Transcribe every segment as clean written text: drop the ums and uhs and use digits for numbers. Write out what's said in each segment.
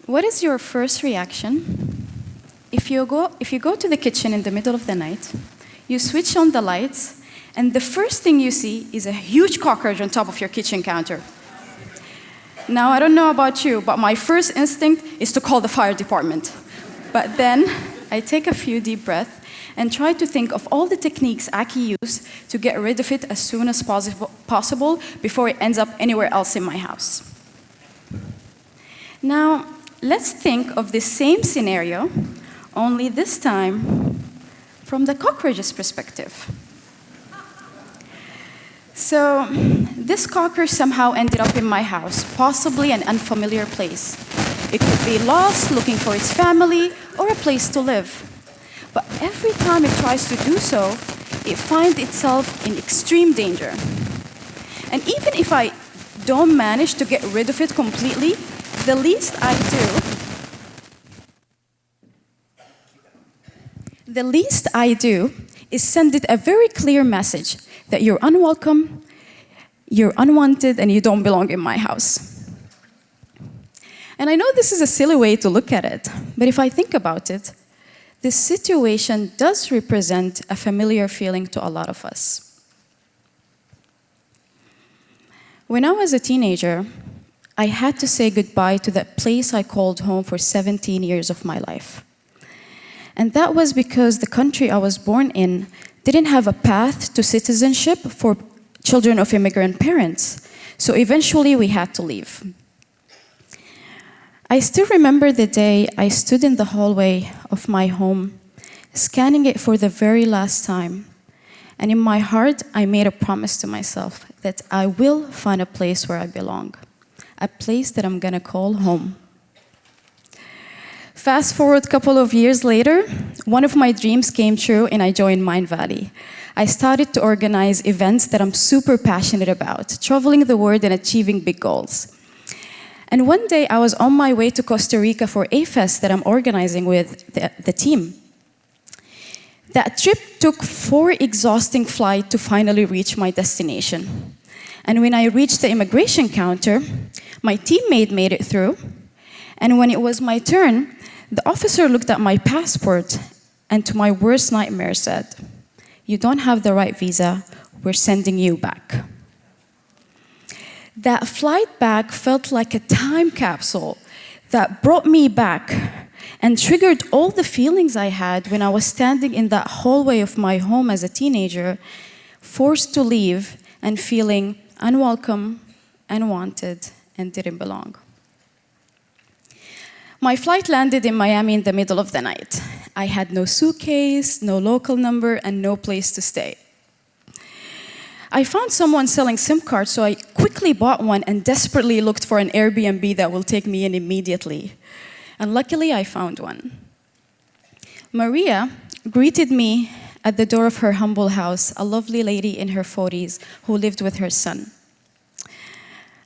what is your first reaction if you go to the kitchen in the middle of the night, you switch on the lights, and the first thing you see is a huge cockroach on top of your kitchen counter? Now, I don't know about you, but my first instinct is to call the fire department. But then I take a few deep breaths and try to think of all the techniques I can use to get rid of it as soon as possible before it ends up anywhere else in my house. Now, let's think of the same scenario, only this time from the cockroach's perspective. So, this cockroach somehow ended up in my house, possibly an unfamiliar place. It could be lost, looking for its family, or a place to live. But every time it tries to do so, it finds itself in extreme danger. And even if I don't manage to get rid of it completely, the least I do is send it a very clear message that you're unwelcome, you're unwanted, and you don't belong in my house. And I know this is a silly way to look at it, but if I think about it, this situation does represent a familiar feeling to a lot of us. When I was a teenager, I had to say goodbye to that place I called home for 17 years of my life. And that was because the country I was born in didn't have a path to citizenship for children of immigrant parents. So eventually we had to leave. I still remember the day I stood in the hallway of my home, scanning it for the very last time. And in my heart, I made a promise to myself that I will find a place where I belong, a place that I'm gonna call home. Fast forward a couple of years later, one of my dreams came true and I joined Mindvalley. I started to organize events that I'm super passionate about, traveling the world and achieving big goals. And one day I was on my way to Costa Rica for a fest that I'm organizing with the team. That trip took 4 exhausting flights to finally reach my destination. And when I reached the immigration counter, my teammate made it through. And when it was my turn, the officer looked at my passport and to my worst nightmare said, "You don't have the right visa, we're sending you back." That flight back felt like a time capsule that brought me back and triggered all the feelings I had when I was standing in that hallway of my home as a teenager, forced to leave and feeling unwelcome, unwanted, and didn't belong. My flight landed in Miami in the middle of the night. I had no suitcase, no local number, and no place to stay. I found someone selling SIM cards, so I quickly bought one and desperately looked for an Airbnb that will take me in immediately. And luckily, I found one. Maria greeted me at the door of her humble house, a lovely lady in her 40s who lived with her son.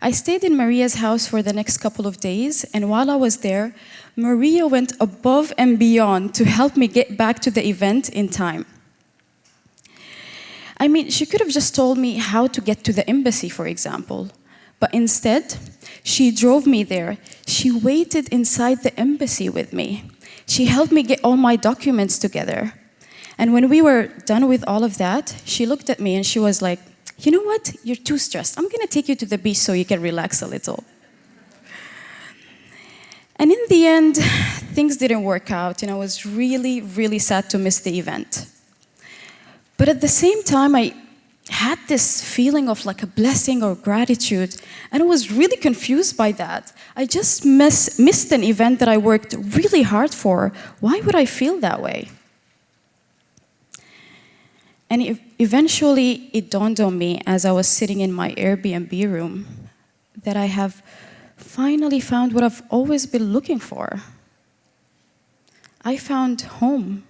I stayed in Maria's house for the next couple of days, and while I was there, Maria went above and beyond to help me get back to the event in time. I mean, she could have just told me how to get to the embassy, for example. But instead, she drove me there. She waited inside the embassy with me. She helped me get all my documents together. And when we were done with all of that, she looked at me and she was like, "You know what? You're too stressed. I'm gonna take you to the beach so you can relax a little." And in the end, things didn't work out, and I was really, really sad to miss the event. But at the same time, I had this feeling of like a blessing or gratitude, and I was really confused by that. I just missed an event that I worked really hard for. Why would I feel that way? And eventually, it dawned on me as I was sitting in my Airbnb room that I have finally found what I've always been looking for. I found home.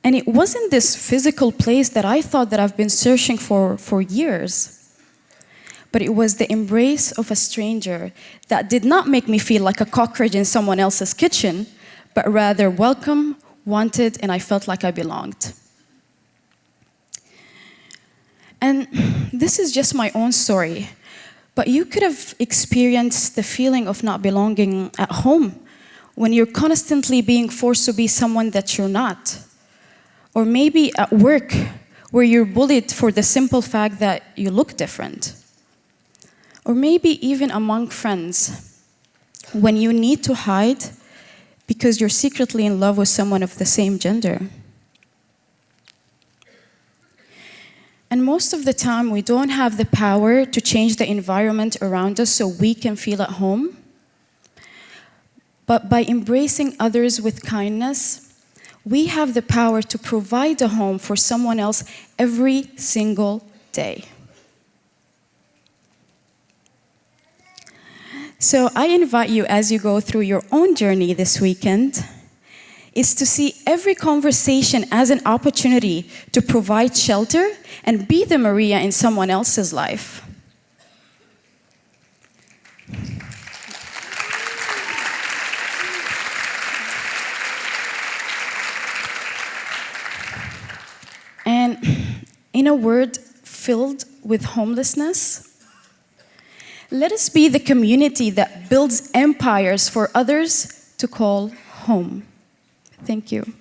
And it wasn't this physical place that I thought that I've been searching for years. But it was the embrace of a stranger that did not make me feel like a cockroach in someone else's kitchen, but rather welcome, wanted, and I felt like I belonged. And this is just my own story. But you could have experienced the feeling of not belonging at home when you're constantly being forced to be someone that you're not. Or maybe at work, where you're bullied for the simple fact that you look different. Or maybe even among friends, when you need to hide because you're secretly in love with someone of the same gender. And most of the time, we don't have the power to change the environment around us so we can feel at home. But by embracing others with kindness, we have the power to provide a home for someone else every single day. So I invite you, as you go through your own journey this weekend, is to see every conversation as an opportunity to provide shelter and be the Maria in someone else's life. And in a world filled with homelessness, let us be the community that builds empires for others to call home. Thank you.